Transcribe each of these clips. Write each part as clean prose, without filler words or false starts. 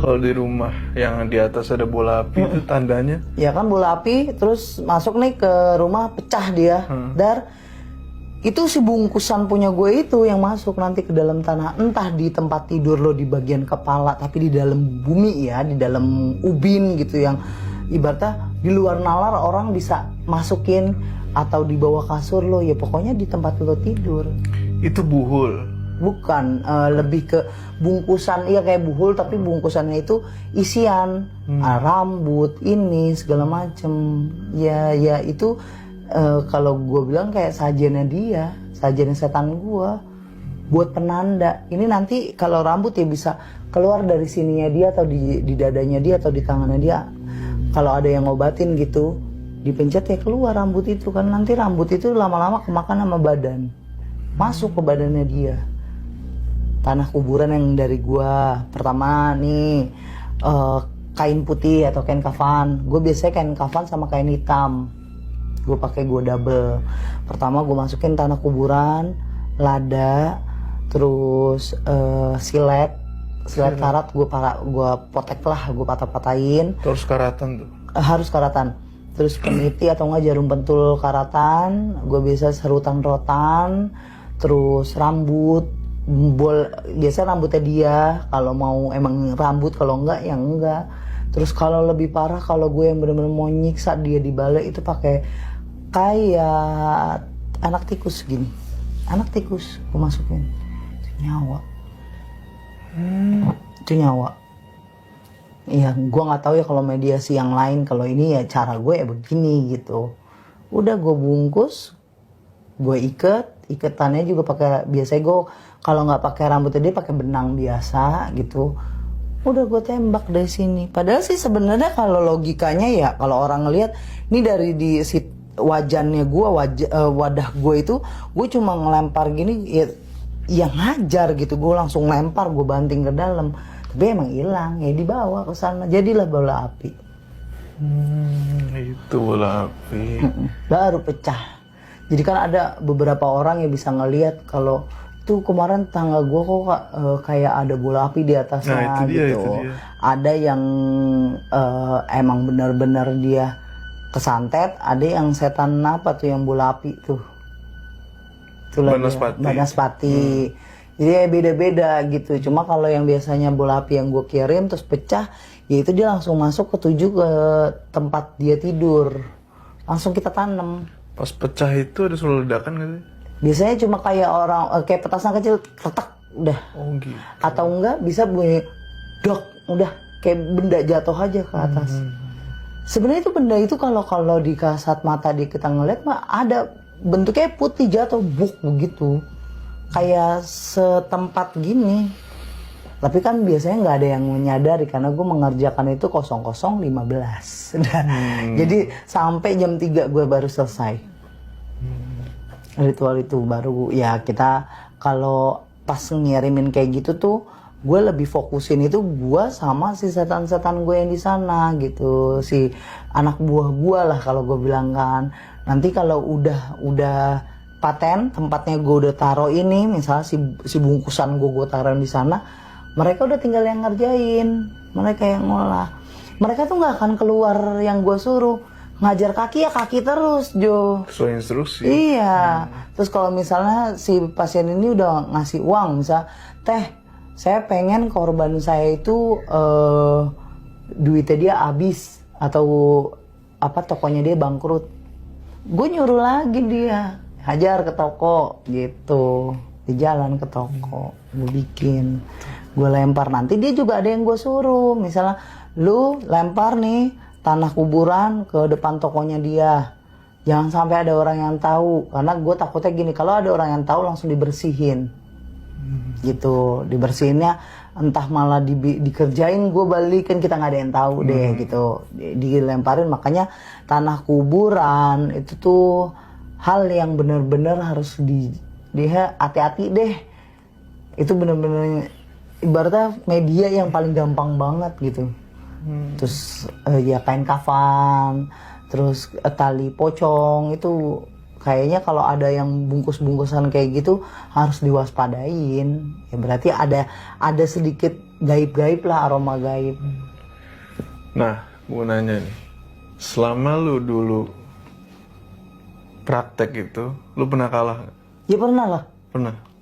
Kalau di rumah yang di atas ada bola api itu tandanya? Ya kan bola api terus masuk nih ke rumah pecah dia. Dar itu si bungkusan punya gue itu yang masuk nanti ke dalam tanah, entah di tempat tidur lo di bagian kepala tapi di dalam bumi ya, di dalam ubin gitu yang ibaratnya di luar nalar orang bisa masukin, atau di bawah kasur lo, ya pokoknya di tempat lo tidur. Itu buhul? Bukan, lebih ke bungkusan, iya kayak buhul tapi bungkusannya itu isian rambut ini segala macem. Ya itu kalau gue bilang kayak sajennya dia, sajennya setan gue buat penanda. Ini nanti kalau rambut ya bisa keluar dari sininya dia atau di dadanya dia atau di tangannya dia. Kalau ada yang ngobatin gitu, dipencet ya keluar rambut itu kan, nanti rambut itu lama-lama kemakan sama badan, masuk ke badannya dia. Tanah kuburan yang dari gua pertama nih kain putih atau kain kafan. Gue biasanya kain kafan sama kain hitam. Gue pakai gue double. Pertama gue masukin tanah kuburan, lada, terus silet karat gue potek lah, gue patah-patahin. Terus karatan tuh? Harus karatan. Terus peniti atau enggak jarum pentul karatan. Gue biasa serutan rotan. Terus rambut. Biasa rambutnya dia, kalau mau emang rambut, kalau enggak ya enggak. Terus kalau lebih parah, kalau gue yang bener-bener mau nyiksa dia di balai itu pakai kayak anak tikus gini, anak tikus gue masukin, itu nyawa. Itu nyawa. Iya, gue nggak tahu ya kalau mediasi yang lain. Kalau ini ya cara gue ya begini gitu. Udah gue bungkus, gue iketannya juga pakai, biasanya gue kalau nggak pakai rambutnya dia pakai benang biasa gitu. Udah gue tembak dari sini. Padahal sih sebenarnya kalau logikanya ya, kalau orang ngelihat ini dari di wajannya gue, wadah gue itu, gue cuma ngelempar gini ya ngajar gitu. Gue langsung lempar, gue banting ke dalam. Tapi emang hilang ya, dibawa ke sana, jadilah bola api. Itu bola api. Baru pecah. Jadi kan ada beberapa orang yang bisa ngelihat kalau tuh kemarin tangga gue kok kayak ada bola api di atasnya. Nah, itu dia, gitu. itu dia. Ada yang emang benar-benar dia kesantet, ada yang setan apa tuh yang bola api tuh. Itulah Banaspati. Banaspati. Jadi ya beda-beda gitu. Cuma kalau yang biasanya bola api yang gue kirim terus pecah, ya itu dia langsung masuk ke tempat dia tidur. Langsung kita tanam. Pas pecah itu ada suara ledakan gak sih? Biasanya cuma kayak orang kayak petasan kecil, retak udah. Oh gitu. Atau enggak bisa bunyi dok, udah kayak benda jatuh aja ke atas. Sebenarnya itu benda itu kalau di kasat mata kita ngeliat mah ada bentuknya putih jatuh buk begitu. Kayak setempat gini. Tapi kan biasanya nggak ada yang menyadari karena gue mengerjakan itu 00.15. Jadi sampai jam 3 gue baru selesai. Ritual itu baru ya kita kalau pas ngirimin kayak gitu tuh gue lebih fokusin itu gue sama si setan-setan gue yang di sana gitu, si anak buah gue lah kalau gue bilang kan. Nanti kalau udah paten tempatnya gue udah taruh ini, misalnya si bungkusan gue taruh di sana, mereka udah tinggal yang ngerjain, mereka yang ngolah. Mereka tuh nggak akan keluar yang gue suruh. Ngajar kaki ya kaki terus, Jo. Sesuai instruksi. Iya. Terus kalau misalnya si pasien ini udah ngasih uang, misal, teh, saya pengen korban saya itu duitnya dia habis atau apa tokonya dia bangkrut. Gue nyuruh lagi dia hajar ke toko gitu, di jalan ke toko, gue bikin, gue lempar. Nanti dia juga ada yang gue suruh, misalnya lu lempar nih tanah kuburan ke depan tokonya dia, jangan sampai ada orang yang tahu, karena gue takutnya gini, kalau ada orang yang tahu langsung dibersihin, gitu, dibersihinnya entah malah dikerjain, gue balikin, kita nggak ada yang tahu deh, gitu, dilemparin. Makanya tanah kuburan itu tuh hal yang benar-benar harus hati-hati deh. Itu benar-benar ibaratnya media yang paling gampang banget gitu. Terus ya kain kafan, terus tali pocong itu kayaknya kalau ada yang bungkus-bungkusan kayak gitu harus diwaspadain. Ya berarti ada sedikit gaib-gaib lah, aroma gaib. Nah, gue nanya nih, selama lu dulu praktek itu, lu pernah kalah nggak? Ya pernah lah.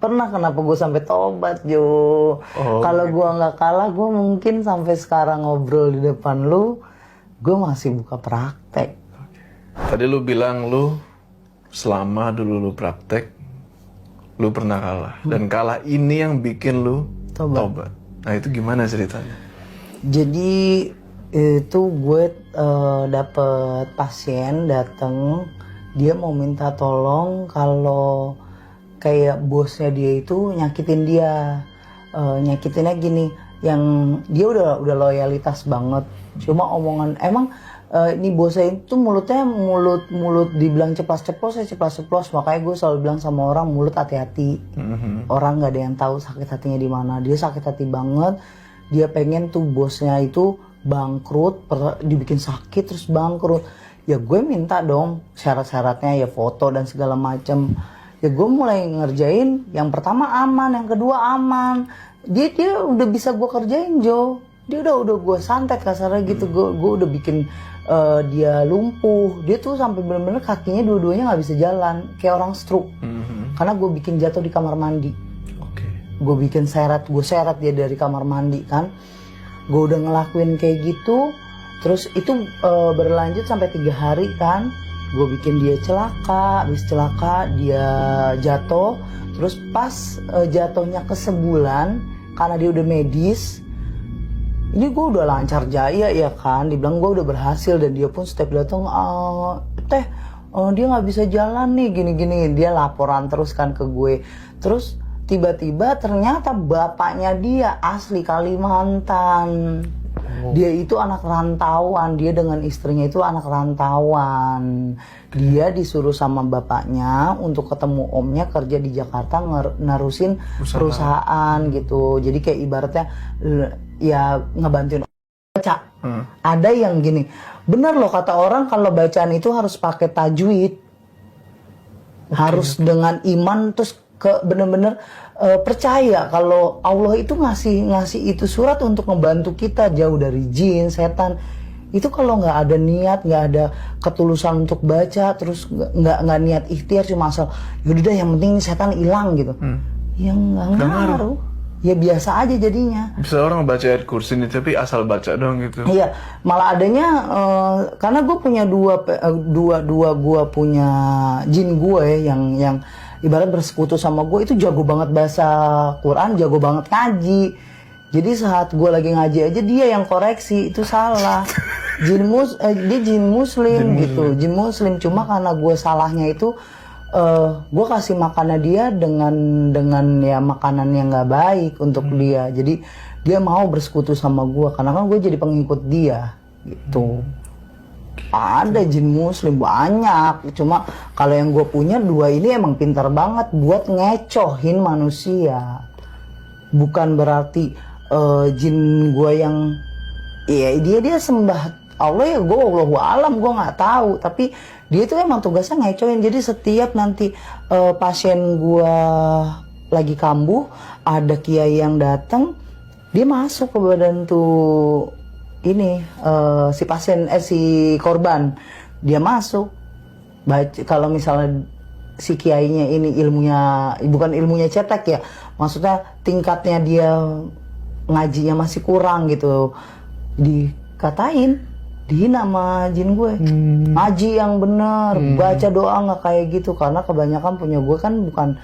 Pernah, kenapa gue sampai tobat, Jo? Kalau gue nggak kalah, gue mungkin sampai sekarang ngobrol di depan lu, gue masih buka praktek. Tadi lu bilang lu selama dulu lu praktek, lu pernah kalah. Dan kalah ini yang bikin lu tobat. Nah itu gimana ceritanya? Jadi itu gue dapet pasien datang, dia mau minta tolong kalau kayak bosnya dia itu nyakitin dia, nyakitinnya gini, yang dia udah loyalitas banget, cuma omongan emang ini bosnya itu mulutnya mulut dibilang ceplas-ceplos ya ceplas-ceplos, makanya gue selalu bilang sama orang mulut hati-hati. Orang nggak ada yang tahu sakit hatinya di mana, dia sakit hati banget, dia pengen tuh bosnya itu bangkrut, dibikin sakit terus bangkrut. Ya gue minta dong syarat-syaratnya, ya foto dan segala macam. Ya gue mulai ngerjain, yang pertama aman, yang kedua aman. Dia udah bisa gue kerjain, Jo. Dia udah gue santet kasarnya gitu. Gue udah bikin dia lumpuh. Dia tuh sampai bener-bener kakinya dua-duanya nggak bisa jalan, kayak orang stroke. Karena gue bikin jatuh di kamar mandi. Gue bikin gue seret dia dari kamar mandi kan. Gue udah ngelakuin kayak gitu. Terus itu berlanjut sampai 3 hari kan. Gue bikin dia celaka, habis celaka dia jatuh. Terus pas jatuhnya ke sebulan, karena dia udah medis, ini gue udah lancar jaya ya kan, dibilang gue udah berhasil. Dan dia pun setiap datang, dia nggak bisa jalan nih gini-gini. Dia laporan terus kan ke gue. Terus tiba-tiba ternyata bapaknya dia asli Kalimantan. Dia itu anak rantauan, dia dengan istrinya itu anak rantauan. Dia disuruh sama bapaknya untuk ketemu omnya kerja di Jakarta narusin perusahaan gitu. Jadi kayak ibaratnya ya ngebantuin baca. Ada yang gini, bener loh kata orang kalau bacaan itu harus pakai tajwid. Harus dengan iman, terus bener-bener percaya kalau Allah itu ngasih itu surat untuk ngebantu kita jauh dari jin, setan. Itu kalau nggak ada niat, nggak ada ketulusan untuk baca, terus nggak niat ikhtiar, cuma asal yaudah deh yang penting setan hilang gitu. Ya nggak ngaruh. Ya biasa aja jadinya. Bisa orang baca ayat kursi nih, tapi asal baca doang gitu. Iya, malah adanya karena gue punya dua gue punya jin gue yang ibarat bersekutu sama gue itu jago banget bahasa Quran, jago banget ngaji. Jadi saat gue lagi ngaji aja dia yang koreksi, itu salah. Dia jin muslim gitu, jin muslim. Cuma karena gue salahnya itu gue kasih makannya dia dengan ya makanan yang nggak baik untuk dia. Jadi dia mau bersekutu sama gue karena kan gue jadi pengikut dia gitu. Ada jin muslim banyak, cuma kalau yang gue punya 2 ini emang pintar banget buat ngecohin manusia. Bukan berarti jin gue yang ya dia sembah Allah ya, gue Allahu alam, gue nggak tahu, tapi dia itu emang tugasnya ngecohin. Jadi setiap nanti pasien gue lagi kambuh, ada kiai yang datang, dia masuk ke badan tuh ini si pasien si korban, dia masuk baca. Kalau misalnya si kiainya ini ilmunya bukan ilmunya cetek ya, maksudnya tingkatnya dia ngajinya masih kurang gitu, dikatain, dihina sama jin gue. Ngaji yang bener, baca doa nggak kayak gitu. Karena kebanyakan punya gue kan bukan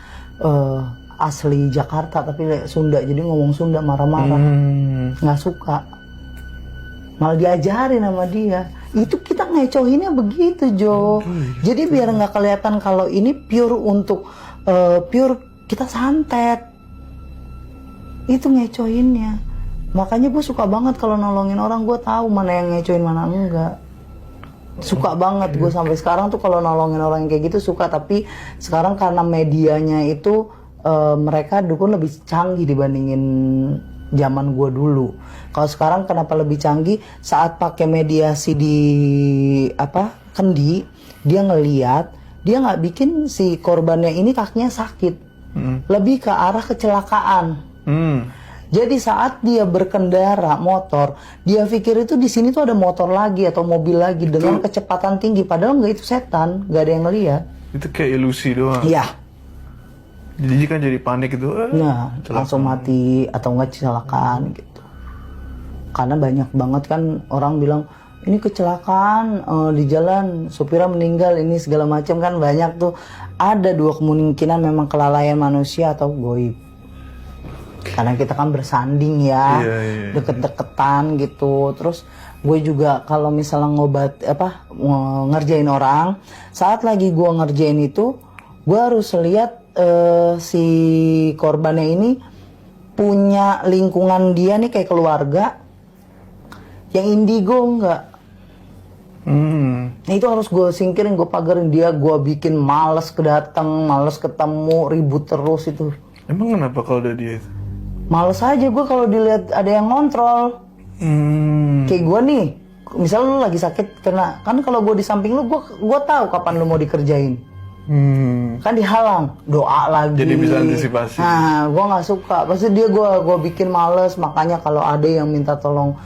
asli Jakarta tapi Sunda, jadi ngomong Sunda marah-marah, nggak suka. Malah diajarin sama dia. Itu kita ngecohinnya begitu, Jo. Jadi biar nggak kelihatan kalau ini pure untuk pure kita santet. Itu ngecohinnya. Makanya gue suka banget kalau nolongin orang, gue tahu mana yang ngecohin mana enggak. Suka banget gue sampai sekarang tuh kalau nolongin orang yang kayak gitu suka. Tapi sekarang karena medianya itu mereka dukun lebih canggih dibandingin zaman gue dulu. Kalau sekarang kenapa lebih canggih? Saat pakai mediasi di kendi, dia ngeliat, dia nggak bikin si korbannya ini kakinya sakit, lebih ke arah kecelakaan. Jadi saat dia berkendara motor, dia pikir itu di sini tuh ada motor lagi atau mobil lagi dengan kecepatan tinggi. Padahal nggak, itu setan, nggak ada yang ngeliat. Itu kayak ilusi doang. Iya. Jadi kan jadi panik itu. Nah, langsung mati atau nggak kecelakaan gitu. Karena banyak banget kan orang bilang ini kecelakaan di jalan, supirnya meninggal, ini segala macam kan banyak tuh. Ada dua kemungkinan, memang kelalaian manusia atau goib. Karena kita kan bersanding ya, deket-deketan gitu. Terus gue juga kalau misalnya ngerjain orang, saat lagi gue ngerjain itu, gue harus lihat si korbannya ini punya lingkungan dia nih kayak keluarga yang indigo enggak. Nah itu harus gue singkirin, gue pagerin dia, gue bikin males kedatang, males ketemu, ribut terus itu. Emang kenapa kalau ada dia itu? Males aja gue kalau dilihat ada yang ngontrol. Kayak gue nih, misalnya lu lagi sakit kena, kan kalau gue di samping lu, gue tahu kapan lu mau dikerjain. Kan dihalang, doa lagi. Jadi bisa antisipasi. Nah, gue nggak suka. Pasti dia gue bikin males. Makanya kalau ada yang minta tolong,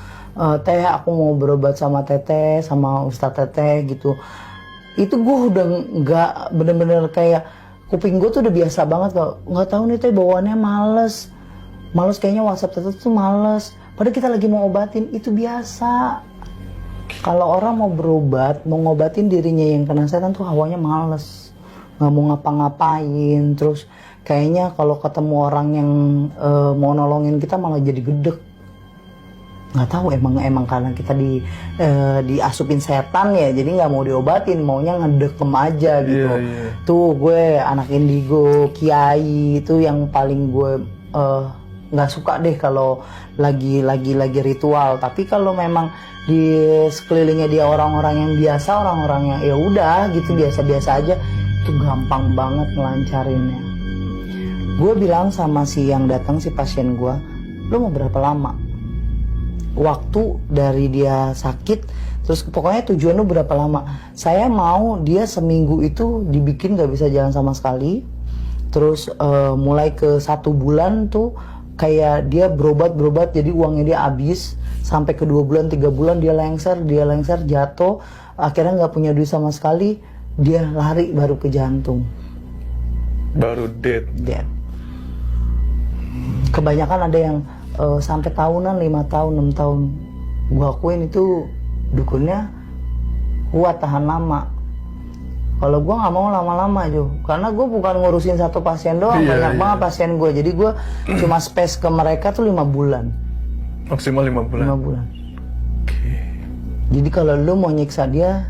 teh aku mau berobat sama teteh, sama Ustadz teteh gitu, itu gue udah nggak, bener-bener kayak kuping gue tuh udah biasa banget. Kalau nggak tahu nih teh bawaannya males kayaknya WhatsApp teteh tuh males. Padahal kita lagi mau obatin, itu biasa. Kalau orang mau berobat, mau ngobatin dirinya yang kena setan tuh hawanya males, nggak mau ngapa-ngapain. Terus kayaknya kalau ketemu orang yang mau nolongin kita malah jadi gedek. Nggak tahu, emang karena kita diasupin setan ya, jadi nggak mau diobatin, maunya ngedekem aja gitu. Tuh gue anak indigo, kiai itu yang paling gue nggak suka deh kalau lagi ritual. Tapi kalau memang di sekelilingnya dia orang-orang yang biasa, orang-orang yang ya udah gitu biasa-biasa aja, itu gampang banget ngelancarinnya. Gue bilang sama si yang datang, si pasien gue, lu mau berapa lama waktu dari dia sakit, terus pokoknya tujuan lu berapa lama. Saya mau dia seminggu itu dibikin gak bisa jalan sama sekali. Terus mulai ke 1 bulan tuh kayak dia berobat jadi uangnya dia habis. Sampai ke 2 bulan 3 bulan dia lengser jatuh, akhirnya nggak punya duit sama sekali, dia lari baru ke jantung, baru dead. Kebanyakan ada yang sampai tahunan, 5 tahun 6 tahun. Gua akuin itu dukunnya kuat, tahan lama. Kalau gue nggak mau lama-lama Jo, karena gue bukan ngurusin satu pasien doang, banyak banget pasien gue. Jadi gue cuma space ke mereka tuh 5 bulan. Maksimal 5 bulan? 5 bulan. Jadi kalau lu mau nyiksa dia,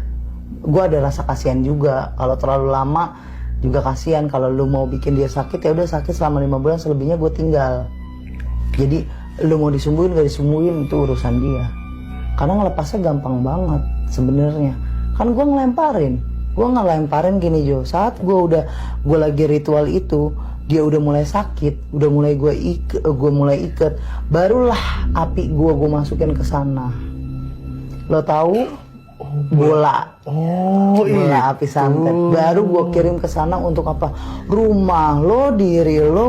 gue ada rasa kasihan juga. Kalau terlalu lama juga kasihan. Kalau lu mau bikin dia sakit, ya udah sakit selama 5 bulan, selebihnya gue tinggal. Jadi lu mau disembuhin gak disembuhin itu urusan dia. Karena ngelepasnya gampang banget sebenarnya. Kan gue ngelemparin gini Jo, saat gue lagi ritual itu, dia udah mulai sakit, udah mulai gue mulai iket, barulah api gue masukin ke sana. Lo tahu bola api santet, baru gue kirim ke sana untuk apa? Rumah lo, diri lo